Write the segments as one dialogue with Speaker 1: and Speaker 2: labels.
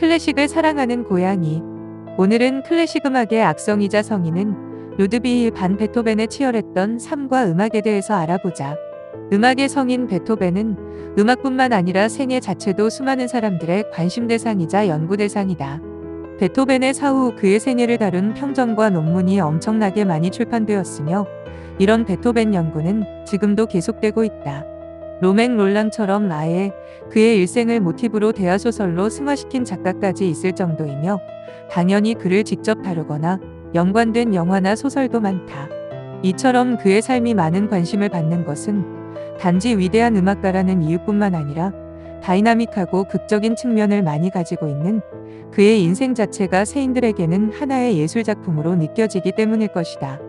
Speaker 1: 클래식을 사랑하는 고양이. 오늘은 클래식 음악의 악성이자 성인은 루드비히 반 베토벤에 치열했던 삶과 음악에 대해서 알아보자. 음악의 성인 베토벤은 음악뿐만 아니라 생애 자체도 수많은 사람들의 관심 대상이자 연구 대상이다. 베토벤의 사후 그의 생애를 다룬 평전과 논문이 엄청나게 많이 출판되었으며 이런 베토벤 연구는 지금도 계속되고 있다. 로맹 롤랑처럼 아예 그의 일생을 모티브로 대하소설로 승화시킨 작가까지 있을 정도이며 당연히 그를 직접 다루거나 연관된 영화나 소설도 많다. 이처럼 그의 삶이 많은 관심을 받는 것은 단지 위대한 음악가라는 이유뿐만 아니라 다이나믹하고 극적인 측면을 많이 가지고 있는 그의 인생 자체가 세인들에게는 하나의 예술작품으로 느껴지기 때문일 것이다.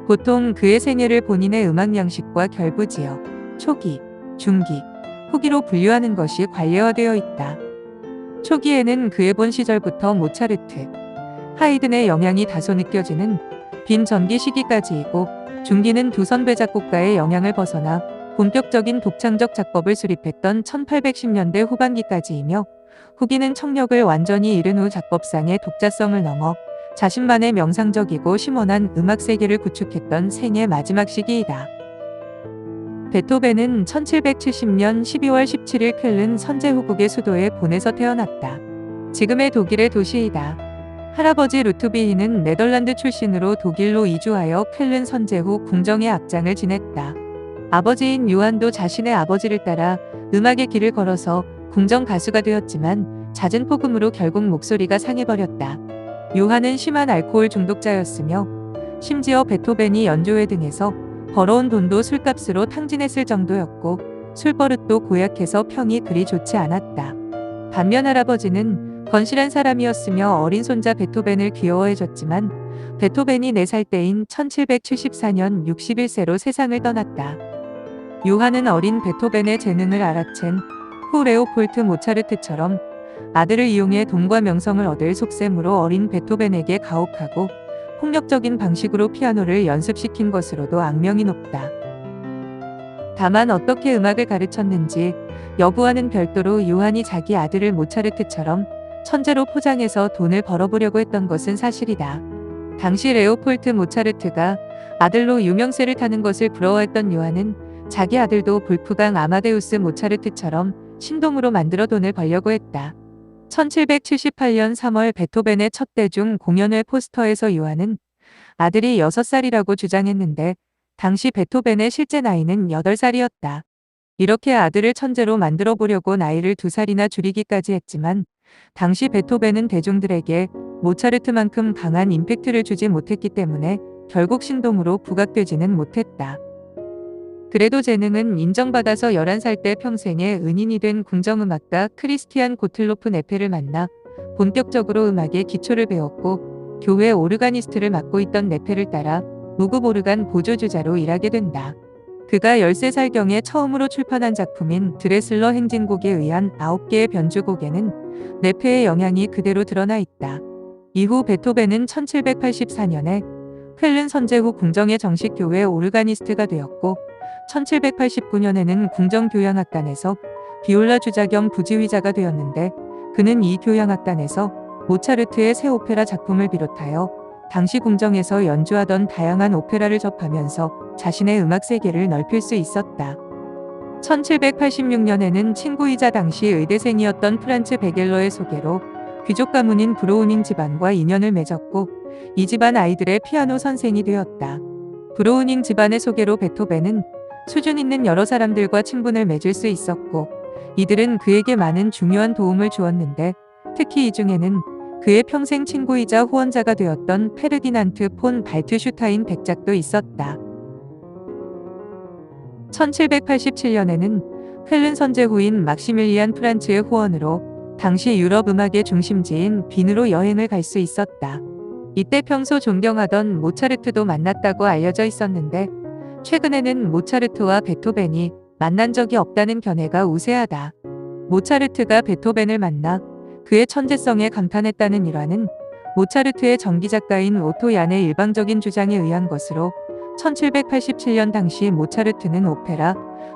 Speaker 1: 보통 그의 생애를 본인의 음악 양식과 결부지어 초기, 중기, 후기로 분류하는 것이 관례화되어 있다. 초기에는 그의 본 시절부터 모차르트, 하이든의 영향이 다소 느껴지는 빈전기 시기까지이고 중기는 두 선배 작곡가의 영향을 벗어나 본격적인 독창적 작법을 수립했던 1810년대 후반기까지이며 후기는 청력을 완전히 잃은 후 작법상의 독자성을 넘어 자신만의 명상적이고 심원한 음악 세계를 구축했던 생애 마지막 시기이다. 베토벤은 1770년 12월 17일 쾰른 선제후국의 수도의 본에서 태어났다. 지금의 독일의 도시이다. 할아버지 루트비히는 네덜란드 출신으로 독일로 이주하여 쾰른 선제 후 궁정의 악장을 지냈다. 아버지인 요한도 자신의 아버지를 따라 음악의 길을 걸어서 궁정 가수가 되었지만 잦은 폭음으로 결국 목소리가 상해버렸다. 요한은 심한 알코올 중독자였으며 심지어 베토벤이 연주회 등에서 벌어온 돈도 술값으로 탕진했을 정도였고 술버릇도 고약해서 평이 그리 좋지 않았다. 반면 할아버지는 건실한 사람이었으며 어린 손자 베토벤을 귀여워해줬지만 베토벤이 4살 때인 1774년 61세로 세상을 떠났다. 요한은 어린 베토벤의 재능을 알아챈 후 레오폴트 모차르트처럼 아들을 이용해 돈과 명성을 얻을 속셈으로 어린 베토벤에게 가혹하고 폭력적인 방식으로 피아노를 연습시킨 것으로도 악명이 높다. 다만 어떻게 음악을 가르쳤는지 여부와는 별도로 요한이 자기 아들을 모차르트처럼 천재로 포장해서 돈을 벌어보려고 했던 것은 사실이다. 당시 레오폴트 모차르트가 아들로 유명세를 타는 것을 부러워했던 요한은 자기 아들도 볼프강 아마데우스 모차르트처럼 신동으로 만들어 돈을 벌려고 했다. 1778년 3월 베토벤의 첫 대중 공연회 포스터에서 요한은 아들이 6살이라고 주장했는데 당시 베토벤의 실제 나이는 8살이었다. 이렇게 아들을 천재로 만들어 보려고 나이를 2살이나 줄이기까지 했지만 당시 베토벤은 대중들에게 모차르트만큼 강한 임팩트를 주지 못했기 때문에 결국 신동으로 부각되지는 못했다. 그래도 재능은 인정받아서 11살 때 평생의 은인이 된 궁정음악가 크리스티안 고틀로프 네페를 만나 본격적으로 음악의 기초를 배웠고 교회 오르가니스트를 맡고 있던 네페를 따라 무급 오르간 보조주자로 일하게 된다. 그가 13살경에 처음으로 출판한 작품인 드레슬러 행진곡에 의한 9개의 변주곡에는 네페의 영향이 그대로 드러나 있다. 이후 베토벤은 1784년에 쾰른 선제 후 궁정의 정식 교회 오르가니스트가 되었고 1789년에는 궁정교향악단에서 비올라 주자 겸 부지휘자가 되었는데 그는 이 교향악단에서 모차르트의 새 오페라 작품을 비롯하여 당시 궁정에서 연주하던 다양한 오페라를 접하면서 자신의 음악 세계를 넓힐 수 있었다. 1786년에는 친구이자 당시 의대생이었던 프란츠 베겔러의 소개로 귀족 가문인 브로우닝 집안과 인연을 맺었고 이 집안 아이들의 피아노 선생이 되었다. 브로우닝 집안의 소개로 베토벤은 수준 있는 여러 사람들과 친분을 맺을 수 있었고 이들은 그에게 많은 중요한 도움을 주었는데 특히 이 중에는 그의 평생 친구이자 후원자가 되었던 페르디난트 폰 발트슈타인 백작도 있었다. 1787년에는 쾰른 선제 후인 막시밀리안 프란츠의 후원으로 당시 유럽 음악의 중심지인 빈으로 여행을 갈 수 있었다. 이때 평소 존경하던 모차르트도 만났다고 알려져 있었는데 최근에는 모차르트와 베토벤이 만난 적이 없다는 견해가 우세하다. 모차르트가 베토벤을 만나 그의 천재성에 감탄했다는 일화는 모차르트의 정기작가인 오토 얀의 일방적인 주장에 의한 것으로 1787년 당시 모차르트는 오페라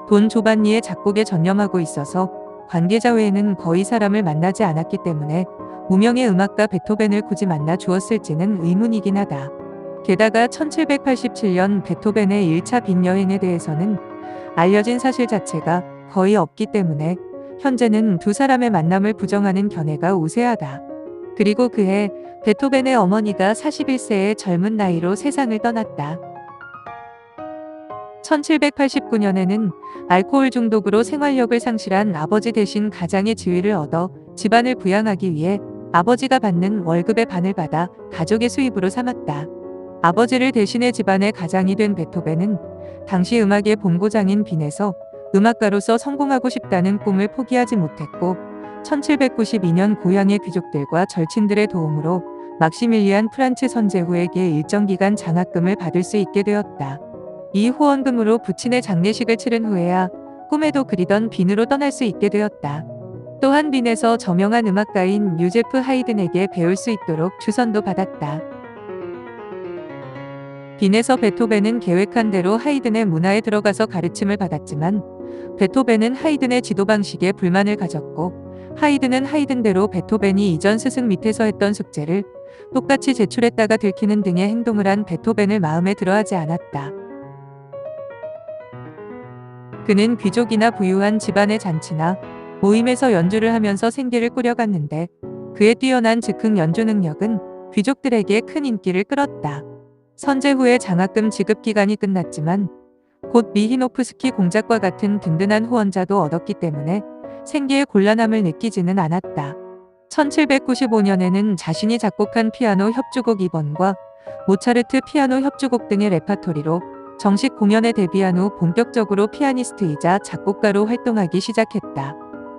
Speaker 1: 돈 조반니의 작곡에 전념하고 있어서 관계자 외에는 거의 사람을 만나지 않았기 때문에 무명의 음악가 베토벤을 굳이 만나 주었을지는 의문이긴 하다. 게다가 1787년 베토벤의 1차 빈 여행에 대해서는 알려진 사실 자체가 거의 없기 때문에 현재는 두 사람의 만남을 부정하는 견해가 우세하다. 그리고 그해 베토벤의 어머니가 41세의 젊은 나이로 세상을 떠났다. 1789년에는 알코올 중독으로 생활력을 상실한 아버지 대신 가장의 지위를 얻어 집안을 부양하기 위해 아버지가 받는 월급의 반을 받아 가족의 수입으로 삼았다. 아버지를 대신해 집안의 가장이 된 베토벤은 당시 음악의 본고장인 빈에서 음악가로서 성공하고 싶다는 꿈을 포기하지 못했고 1792년 고향의 귀족들과 절친들의 도움으로 막시밀리안 프란츠 선제후에게 일정 기간 장학금을 받을 수 있게 되었다. 이 후원금으로 부친의 장례식을 치른 후에야 꿈에도 그리던 빈으로 떠날 수 있게 되었다. 또한 빈에서 저명한 음악가인 요제프 하이든에게 배울 수 있도록 주선도 받았다. 빈에서 베토벤은 계획한 대로 하이든의 문화에 들어가서 가르침을 받았지만 베토벤은 하이든의 지도 방식에 불만을 가졌고 하이든은 하이든대로 베토벤이 이전 스승 밑에서 했던 숙제를 똑같이 제출했다가 들키는 등의 행동을 한 베토벤을 마음에 들어하지 않았다. 그는 귀족이나 부유한 집안의 잔치나 모임에서 연주를 하면서 생계를 꾸려갔는데 그의 뛰어난 즉흥 연주 능력은 귀족들에게 큰 인기를 끌었다. 선제 후에 장학금 지급 기간이 끝났지만 곧 미히노프스키 공작과 같은 든든한 후원자도 얻었기 때문에 생계의 곤란함을 느끼지는 않았다. 1795년에는 자신이 작곡한 피아노 협주곡 2번과 모차르트 피아노 협주곡 등의 레파토리로 정식 공연에 데뷔한 후 본격적으로 피아니스트이자 작곡가로 활동하기 시작했다.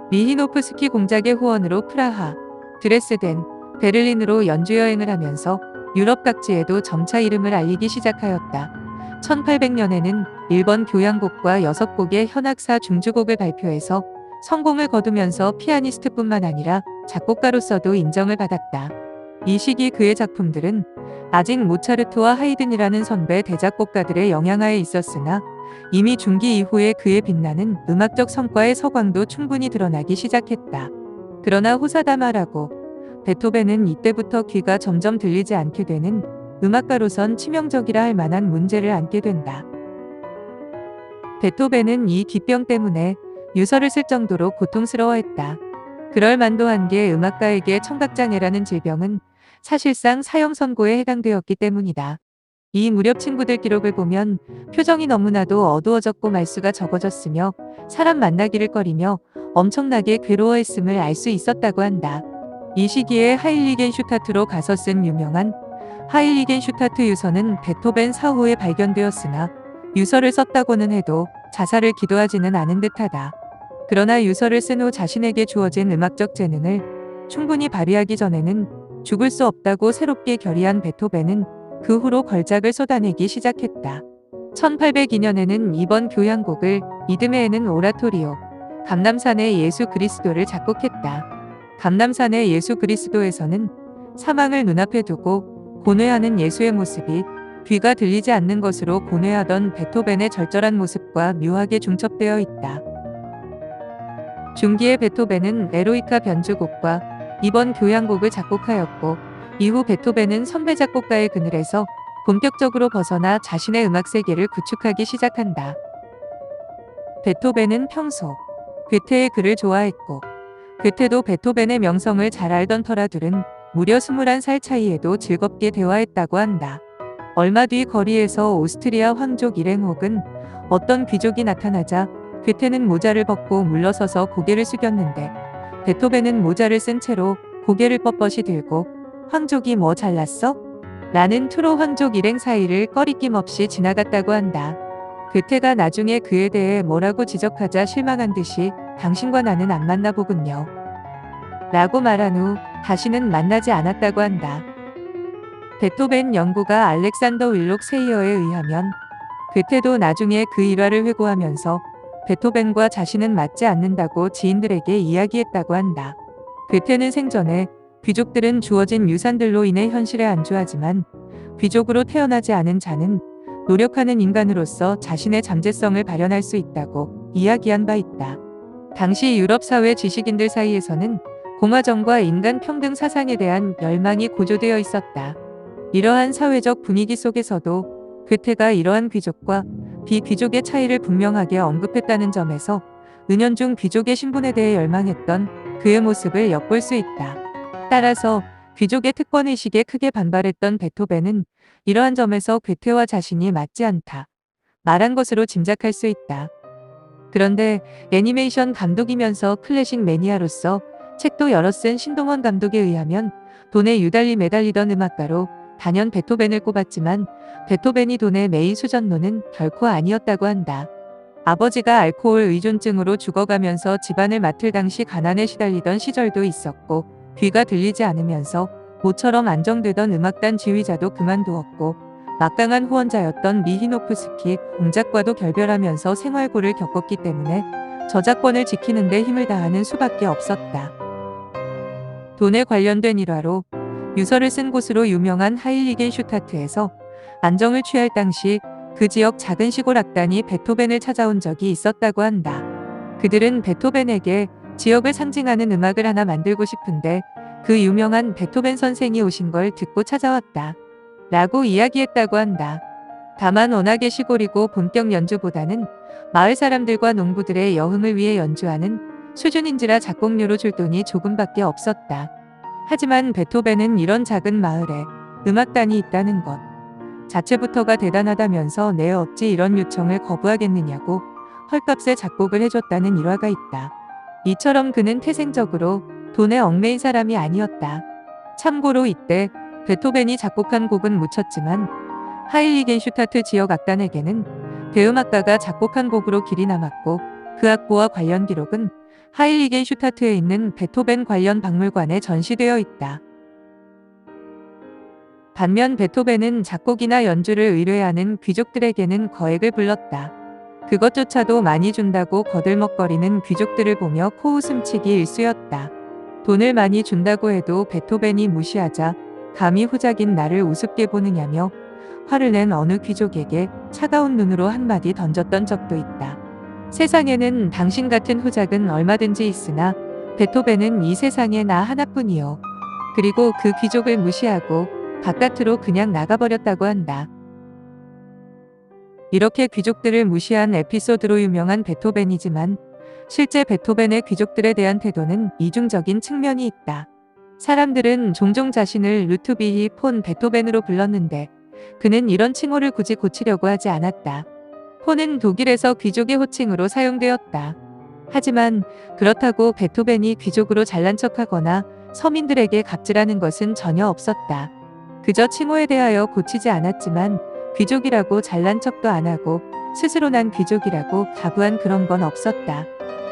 Speaker 1: 미히노프스키 공작의 후원으로 프라하, 드레스덴, 베를린으로 연주 여행을 하면서 유럽 각지에도 점차 이름을 알리기 시작하였다. 1800년에는 일본 교향곡과 6곡의 현악사 중주곡을 발표해서 성공을 거두면서 피아니스트뿐만 아니라 작곡가로서도 인정을 받았다. 이 시기 그의 작품들은 아직 모차르트와 하이든이라는 선배 대작곡가들의 영향하에 있었으나 이미 중기 이후에 그의 빛나는 음악적 성과의 서광도 충분히 드러나기 시작했다. 그러나 호사다마라고 베토벤은 이때부터 귀가 점점 들리지 않게 되는 음악가로선 치명적이라 할 만한 문제를 안게 된다. 베토벤은 이 기병 때문에 유서를 쓸 정도로 고통스러워했다. 그럴 만도 한 게 음악가에게 청각장애라는 질병은 사실상 사형 선고에 해당되었기 때문이다. 이 무렵 친구들 기록을 보면 표정이 너무나도 어두워졌고 말수가 적어졌으며 사람 만나기를 꺼리며 엄청나게 괴로워했음을 알 수 있었다고 한다. 이 시기에 하일리겐슈타트로 가서 쓴 유명한 하일리겐슈타트 유서는 베토벤 사후에 발견되었으나 유서를 썼다고는 해도 자살을 기도하지는 않은 듯하다. 그러나 유서를 쓴 후 자신에게 주어진 음악적 재능을 충분히 발휘하기 전에는 죽을 수 없다고 새롭게 결의한 베토벤은 그 후로 걸작을 쏟아내기 시작했다. 1802년에는 이번 교향곡을 이듬해에는 오라토리오, 감람산의 예수 그리스도를 작곡했다. 감람산의 예수 그리스도에서는 사망을 눈앞에 두고 고뇌하는 예수의 모습이 귀가 들리지 않는 것으로 고뇌하던 베토벤의 절절한 모습과 묘하게 중첩되어 있다. 중기의 베토벤은 에로이카 변주곡과 이번 교향곡을 작곡하였고 이후 베토벤은 선배 작곡가의 그늘에서 본격적으로 벗어나 자신의 음악 세계를 구축하기 시작한다. 베토벤은 평소 괴테의 글을 좋아했고 괴테도 베토벤의 명성을 잘 알던 터라 둘은 무려 21살 차이에도 즐겁게 대화했다고 한다. 얼마 뒤 거리에서 오스트리아 황족 일행 혹은 어떤 귀족이 나타나자 괴테는 모자를 벗고 물러서서 고개를 숙였는데 베토벤은 모자를 쓴 채로 고개를 뻣뻣이 들고 황족이 뭐 잘났어? 라는 투로 황족 일행 사이를 꺼리낌 없이 지나갔다고 한다. 괴테가 나중에 그에 대해 뭐라고 지적하자 실망한 듯이 당신과 나는 안 만나 보군요. 라고 말한 후 다시는 만나지 않았다고 한다. 베토벤 연구가 알렉산더 윌록 세이어에 의하면 괴테도 나중에 그 일화를 회고하면서 베토벤과 자신은 맞지 않는다고 지인들에게 이야기했다고 한다. 괴테는 생전에 귀족들은 주어진 유산들로 인해 현실에 안주하지만 귀족으로 태어나지 않은 자는 노력하는 인간으로서 자신의 잠재성을 발현할 수 있다고 이야기한 바 있다. 당시 유럽 사회 지식인들 사이에서는 공화정과 인간 평등 사상에 대한 열망이 고조되어 있었다. 이러한 사회적 분위기 속에서도 괴테가 이러한 귀족과 비귀족의 차이를 분명하게 언급했다는 점에서 은연중 귀족의 신분에 대해 열망했던 그의 모습을 엿볼 수 있다. 따라서 귀족의 특권의식에 크게 반발했던 베토벤은 이러한 점에서 괴테와 자신이 맞지 않다 말한 것으로 짐작할 수 있다. 그런데 애니메이션 감독이면서 클래식 매니아로서 책도 여러 쓴 신동원 감독에 의하면 돈에 유달리 매달리던 음악가로 단연 베토벤을 꼽았지만 베토벤이 돈의 메인 수전노는 결코 아니었다고 한다. 아버지가 알코올 의존증으로 죽어가면서 집안을 맡을 당시 가난에 시달리던 시절도 있었고 귀가 들리지 않으면서 모처럼 안정되던 음악단 지휘자도 그만두었고 막강한 후원자였던 미히노프스키 공작과도 결별하면서 생활고를 겪었기 때문에 저작권을 지키는 데 힘을 다하는 수밖에 없었다. 돈에 관련된 일화로 유서를 쓴 곳으로 유명한 하일리겐슈타트에서 안정을 취할 당시 그 지역 작은 시골 악단이 베토벤을 찾아온 적이 있었다고 한다. 그들은 베토벤에게 지역을 상징하는 음악을 하나 만들고 싶은데 그 유명한 베토벤 선생이 오신 걸 듣고 찾아왔다. 라고 이야기했다고 한다. 다만 워낙에 시골이고 본격 연주보다는 마을 사람들과 농부들의 여흥을 위해 연주하는 수준인지라 작곡료로 줄 돈이 조금밖에 없었다. 하지만 베토벤은 이런 작은 마을에 음악단이 있다는 것 자체부터가 대단하다면서 내 어찌 이런 요청을 거부하겠느냐고 헐값에 작곡을 해줬다는 일화가 있다. 이처럼 그는 태생적으로 돈에 얽매인 사람이 아니었다. 참고로 이때 베토벤이 작곡한 곡은 묻혔지만 하일리겐슈타트 지역 악단에게는 대음악가가 작곡한 곡으로 길이 남았고 그 악보와 관련 기록은 하일리겐슈타트에 있는 베토벤 관련 박물관에 전시되어 있다. 반면 베토벤은 작곡이나 연주를 의뢰하는 귀족들에게는 거액을 불렀다. 그것조차도 많이 준다고 거들먹거리는 귀족들을 보며 코웃음치기 일쑤였다. 돈을 많이 준다고 해도 베토벤이 무시하자 감히 후작인 나를 우습게 보느냐며 화를 낸 어느 귀족에게 차가운 눈으로 한마디 던졌던 적도 있다. 세상에는 당신 같은 후작은 얼마든지 있으나 베토벤은 이 세상에 나 하나뿐이요. 그리고 그 귀족을 무시하고 바깥으로 그냥 나가버렸다고 한다. 이렇게 귀족들을 무시한 에피소드로 유명한 베토벤이지만 실제 베토벤의 귀족들에 대한 태도는 이중적인 측면이 있다. 사람들은 종종 자신을 루트비히 폰 베토벤으로 불렀는데 그는 이런 칭호를 굳이 고치려고 하지 않았다. 폰은 독일에서 귀족의 호칭으로 사용되었다. 하지만 그렇다고 베토벤이 귀족으로 잘난 척하거나 서민들에게 갑질하는 것은 전혀 없었다. 그저 칭호에 대하여 고치지 않았지만 귀족이라고 잘난 척도 안 하고 스스로 난 귀족이라고 가부한 그런 건 없었다.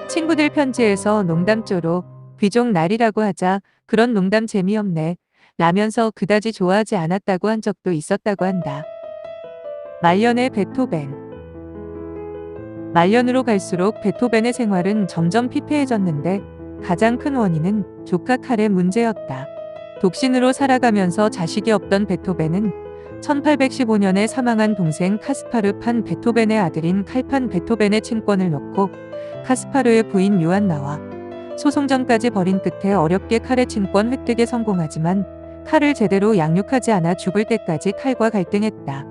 Speaker 1: 친구들 편지에서 농담조로 귀족 날이라고 하자 그런 농담 재미없네 라면서 그다지 좋아하지 않았다고 한 적도 있었다고 한다. 말년의 베토벤. 말년으로 갈수록 베토벤의 생활은 점점 피폐해졌는데 가장 큰 원인은 조카 칼의 문제였다. 독신으로 살아가면서 자식이 없던 베토벤은 1815년에 사망한 동생 카스파르 판 베토벤의 아들인 칼판 베토벤의 친권을 놓고 카스파르의 부인 요한나와 소송전까지 벌인 끝에 어렵게 칼의 친권 획득에 성공하지만 칼을 제대로 양육하지 않아 죽을 때까지 칼과 갈등했다.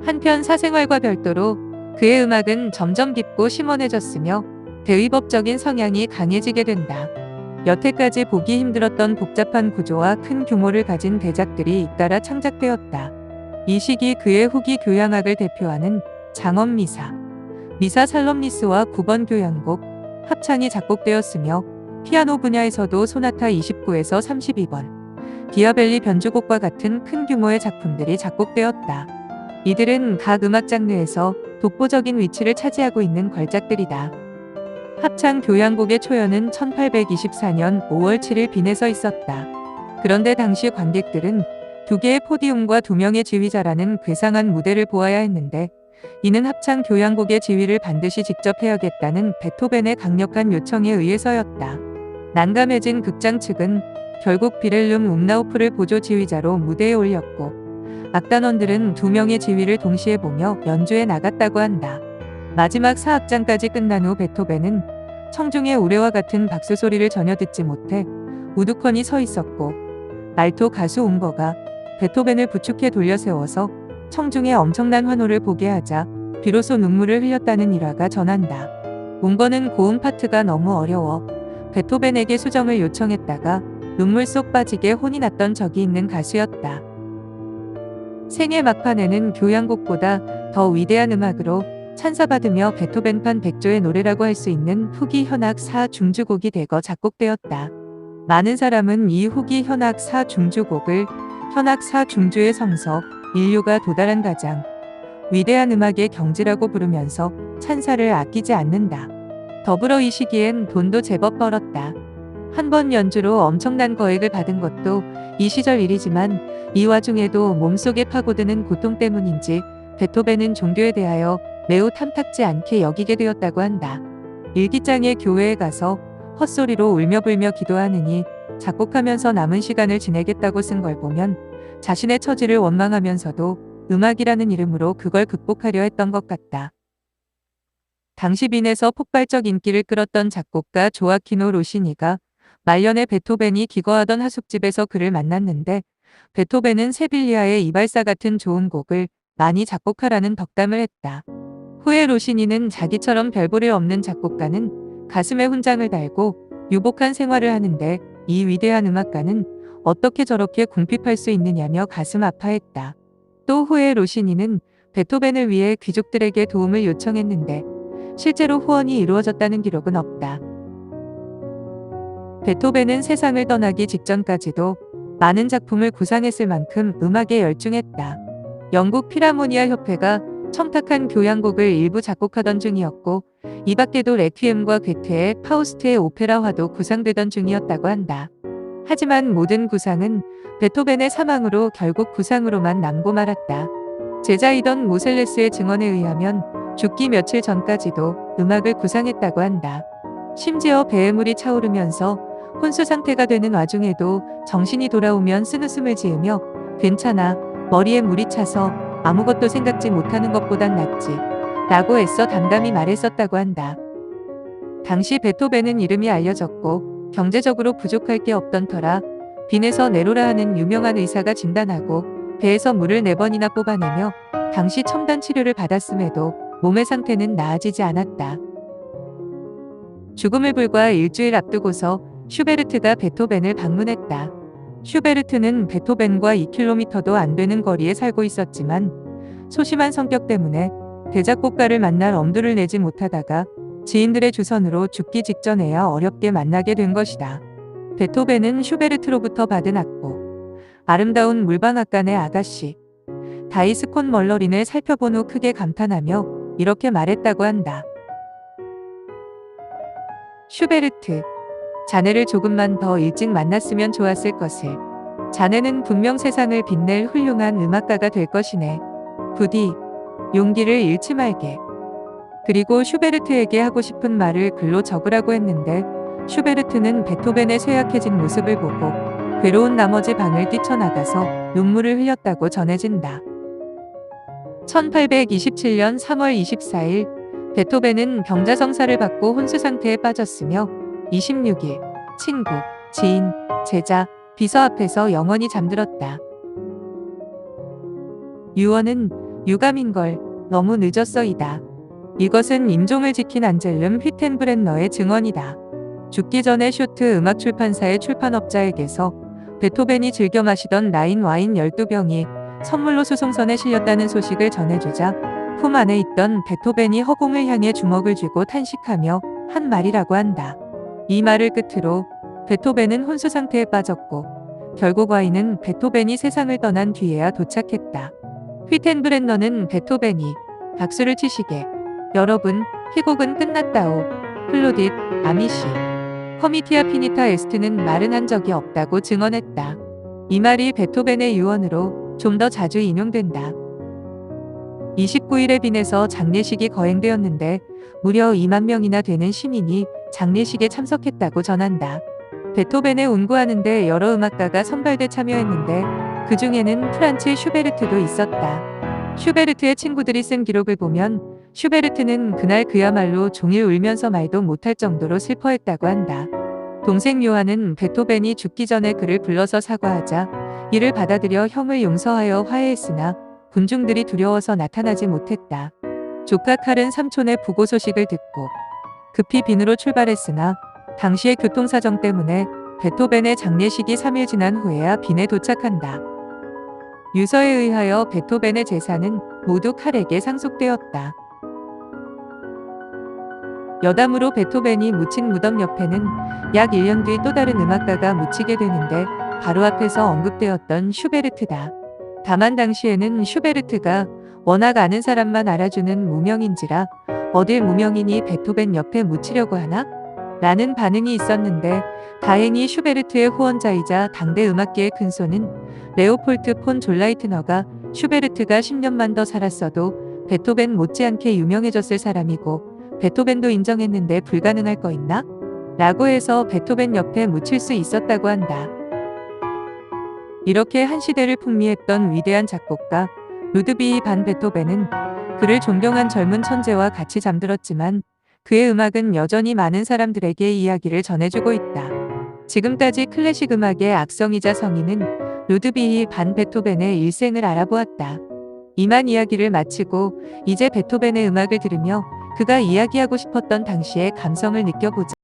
Speaker 1: 한편 사생활과 별도로 그의 음악은 점점 깊고 심원해졌으며 대위법적인 성향이 강해지게 된다. 여태까지 보기 힘들었던 복잡한 구조와 큰 규모를 가진 대작들이 잇따라 창작되었다. 이 시기 그의 후기 교향악을 대표하는 장엄미사, 미사 살럼니스와 9번 교향곡, 합창이 작곡되었으며 피아노 분야에서도 소나타 29에서 32번, 디아벨리 변주곡과 같은 큰 규모의 작품들이 작곡되었다. 이들은 각 음악 장르에서 독보적인 위치를 차지하고 있는 걸작들이다. 합창 교향곡의 초연은 1824년 5월 7일 빈에서 있었다. 그런데 당시 관객들은 2개의 포디움과 2명의 지휘자라는 괴상한 무대를 보아야 했는데 이는 합창 교향곡의 지휘를 반드시 직접 해야겠다는 베토벤의 강력한 요청에 의해서였다. 난감해진 극장 측은 결국 비렐름 움나우프를 보조 지휘자로 무대에 올렸고 악단원들은 2명의 지휘를 동시에 보며 연주해 나갔다고 한다. 마지막 4악장까지 끝난 후 베토벤은 청중의 우레와 같은 박수 소리를 전혀 듣지 못해 우두커니 서 있었고, 알토 가수 웅버가 베토벤을 부축해 돌려 세워서 청중의 엄청난 환호를 보게 하자 비로소 눈물을 흘렸다는 일화가 전한다. 웅버는 고음 파트가 너무 어려워 베토벤에게 수정을 요청했다가 눈물 쏙 빠지게 혼이 났던 적이 있는 가수였다. 생애 막판에는 교향곡보다 더 위대한 음악으로 찬사받으며 베토벤판 백조의 노래라고 할 수 있는 후기 현악 4중주곡이 대거 작곡되었다. 많은 사람은 이 후기 현악 4중주곡을 현악 4중주의 성서, 인류가 도달한 가장 위대한 음악의 경지라고 부르면서 찬사를 아끼지 않는다. 더불어 이 시기엔 돈도 제법 벌었다. 한 번 연주로 엄청난 거액을 받은 것도 이 시절 일이지만 이 와중에도 몸속에 파고드는 고통 때문인지 베토벤은 종교에 대하여 매우 탐탁지 않게 여기게 되었다고 한다. 일기장에 교회에 가서 헛소리로 울며불며 기도하느니 작곡하면서 남은 시간을 지내겠다고 쓴 걸 보면 자신의 처지를 원망하면서도 음악이라는 이름으로 그걸 극복하려 했던 것 같다. 당시 빈에서 폭발적 인기를 끌었던 작곡가 조아키노 로시니가 말년에 베토벤이 기거하던 하숙집에서 그를 만났는데, 베토벤은 세빌리아의 이발사 같은 좋은 곡을 많이 작곡하라는 덕담을 했다. 후에 로시니는 자기처럼 별볼일 없는 작곡가는 가슴에 훈장을 달고 유복한 생활을 하는데 이 위대한 음악가는 어떻게 저렇게 궁핍할 수 있느냐며 가슴 아파했다. 또 후에 로시니는 베토벤을 위해 귀족들에게 도움을 요청했는데 실제로 후원이 이루어졌다는 기록은 없다. 베토벤은 세상을 떠나기 직전까지도 많은 작품을 구상했을 만큼 음악에 열중했다. 영국 필하모니아 협회가 청탁한 교향곡을 일부 작곡하던 중이었고, 이 밖에도 레퀴엠과 괴테의 파우스트의 오페라화도 구상되던 중이었다고 한다. 하지만 모든 구상은 베토벤의 사망으로 결국 구상으로만 남고 말았다. 제자이던 모셀레스의 증언에 의하면 죽기 며칠 전까지도 음악을 구상했다고 한다. 심지어 배에 물이 차오르면서 혼수 상태가 되는 와중에도 정신이 돌아오면 쓴웃음을 지으며 괜찮아, 머리에 물이 차서 아무것도 생각지 못하는 것보단 낫지 라고 애써 담담히 말했었다고 한다. 당시 베토벤은 이름이 알려졌고 경제적으로 부족할 게 없던 터라 빈에서 네로라 하는 유명한 의사가 진단하고 배에서 물을 4번이나 뽑아내며 당시 첨단 치료를 받았음에도 몸의 상태는 나아지지 않았다. 죽음을 불과 일주일 앞두고서 슈베르트가 베토벤을 방문했다. 슈베르트는 베토벤과 2km도 안 되는 거리에 살고 있었지만 소심한 성격 때문에 대작곡가를 만날 엄두를 내지 못하다가 지인들의 주선으로 죽기 직전에야 어렵게 만나게 된 것이다. 베토벤은 슈베르트로부터 받은 악보, 아름다운 물방앗간의 아가씨, 다이스콘 멀러린을 살펴본 후 크게 감탄하며 이렇게 말했다고 한다. 슈베르트, 자네를 조금만 더 일찍 만났으면 좋았을 것을. 자네는 분명 세상을 빛낼 훌륭한 음악가가 될 것이네. 부디 용기를 잃지 말게. 그리고 슈베르트에게 하고 싶은 말을 글로 적으라고 했는데 슈베르트는 베토벤의 쇠약해진 모습을 보고 괴로운 나머지 방을 뛰쳐나가서 눈물을 흘렸다고 전해진다. 1827년 3월 24일 베토벤은 병자성사를 받고 혼수 상태에 빠졌으며 26일 친구, 지인, 제자, 비서 앞에서 영원히 잠들었다. 유언은 유감인걸 너무 늦었어이다. 이것은 임종을 지킨 안젤름 휘텐브렌너의 증언이다. 죽기 전에 쇼트 음악 출판사의 출판업자에게서 베토벤이 즐겨 마시던 라인 와인 12병이 선물로 수송선에 실렸다는 소식을 전해주자 품 안에 있던 베토벤이 허공을 향해 주먹을 쥐고 탄식하며 한 말이라고 한다. 이 말을 끝으로 베토벤은 혼수 상태에 빠졌고 결국 와인은 베토벤이 세상을 떠난 뒤에야 도착했다. 휘텐브렌너는 베토벤이 박수를 치시게 여러분, 희곡은 끝났다오. 플로딧, 아미시. 커미티아 피니타 에스트는 말은 한 적이 없다고 증언했다. 이 말이 베토벤의 유언으로 좀 더 자주 인용된다. 29일에 빈에서 장례식이 거행되었는데 무려 2만 명이나 되는 시민이 장례식에 참석했다고 전한다. 베토벤에 운구하는데 여러 음악가가 선발돼 참여했는데 그 중에는 프란츠 슈베르트도 있었다. 슈베르트의 친구들이 쓴 기록을 보면 슈베르트는 그날 그야말로 종일 울면서 말도 못할 정도로 슬퍼했다고 한다. 동생 요한은 베토벤이 죽기 전에 그를 불러서 사과하자 이를 받아들여 형을 용서하여 화해했으나 군중들이 두려워서 나타나지 못했다. 조카 칼은 삼촌의 부고 소식을 듣고 급히 빈으로 출발했으나 당시의 교통사정 때문에 베토벤의 장례식이 3일 지난 후에야 빈에 도착한다. 유서에 의하여 베토벤의 재산은 모두 칼에게 상속되었다. 여담으로 베토벤이 묻힌 무덤 옆에는 약 1년 뒤 또 다른 음악가가 묻히게 되는데 바로 앞에서 언급되었던 슈베르트다. 다만 당시에는 슈베르트가 워낙 아는 사람만 알아주는 무명인지라 어딜 무명인이 베토벤 옆에 묻히려고 하나? 라는 반응이 있었는데 다행히 슈베르트의 후원자이자 당대 음악계의 큰손은 레오폴트 폰 졸라이트너가 슈베르트가 10년만 더 살았어도 베토벤 못지않게 유명해졌을 사람이고 베토벤도 인정했는데 불가능할 거 있나? 라고 해서 베토벤 옆에 묻힐 수 있었다고 한다. 이렇게 한 시대를 풍미했던 위대한 작곡가 루드비히 반 베토벤은 그를 존경한 젊은 천재와 같이 잠들었지만 그의 음악은 여전히 많은 사람들에게 이야기를 전해주고 있다. 지금까지 클래식 음악의 악성이자 성인은 루드비히 반 베토벤의 일생을 알아보았다. 이만 이야기를 마치고 이제 베토벤의 음악을 들으며 그가 이야기하고 싶었던 당시의 감성을 느껴보자.